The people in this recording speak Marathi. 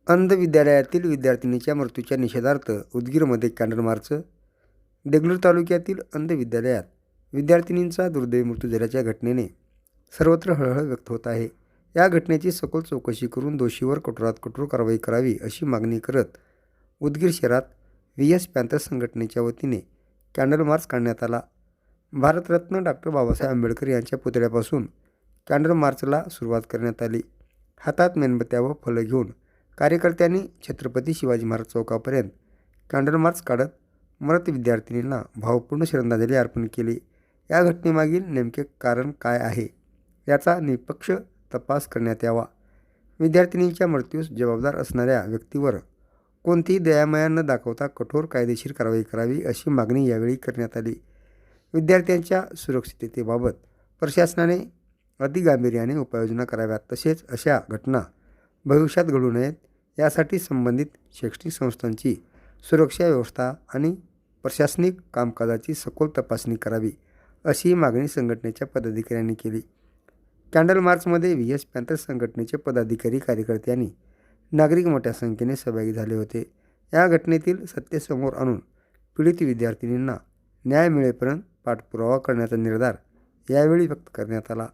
अंध विद्यालयातील विद्यार्थिनीच्या मृत्यूच्या निषेधार्थ उदगीरमध्ये कॅन्डल मार्च. देगलूर तालुक्यातील अंध विद्यालयात विद्यार्थिनींचा दुर्दैवी मृत्यू झाल्याच्या घटनेने सर्वत्र हळहळ व्यक्त होत आहे. या घटनेची सखोल चौकशी करून दोषीवर कठोरात कठोर कारवाई करावी अशी मागणी करत उदगीर शहरात व्ही.एस. पॅंथर संघटनेच्या वतीने कॅन्डल मार्च काढण्यात आला. भारतरत्न डॉक्टर बाबासाहेब आंबेडकर यांच्या पुतळ्यापासून कॅन्डल मार्चला सुरुवात करण्यात आली. हातात मेणबत्त्या व फळं घेऊन कार्यकर्त्यांनी छत्रपती शिवाजी महाराज चौकापर्यंत कॅन्डल मार्च काढत मृत विद्यार्थिनींना भावपूर्ण श्रद्धांजली अर्पण केली. या घटनेमागील नेमके कारण काय आहे याचा निष्पक्ष तपास करण्यात यावा. विद्यार्थिनींच्या मृत्यूस जबाबदार असणाऱ्या व्यक्तीवर कोणतीही दयामाया न दाखवता कठोर कायदेशीर कारवाई करावी अशी मागणी यावेळी करण्यात आली. विद्यार्थ्यांच्या सुरक्षिततेबाबत प्रशासनाने अतिगांभीर्याने उपाययोजना कराव्यात, तसेच अशा घटना भविष्यात घडू नयेत यासाठी संबंधित शैक्षणिक संस्थांची सुरक्षा व्यवस्था आणि प्रशासनिक कामकाजाची सखोल तपासणी करावी अशी मागणी संघटनेच्या पदाधिकाऱ्यांनी केली. कॅन्डल मार्चमध्ये व्ही.एस. पॅंथर संघटनेचे पदाधिकारी, कार्यकर्ते आणि नागरिक मोठ्या संख्येने सहभागी झाले होते. या घटनेतील सत्य समोर आणून पीडित विद्यार्थिनींना न्याय मिळेपर्यंत पाठपुरावा करण्याचा निर्धार यावेळी व्यक्त करण्यात आला.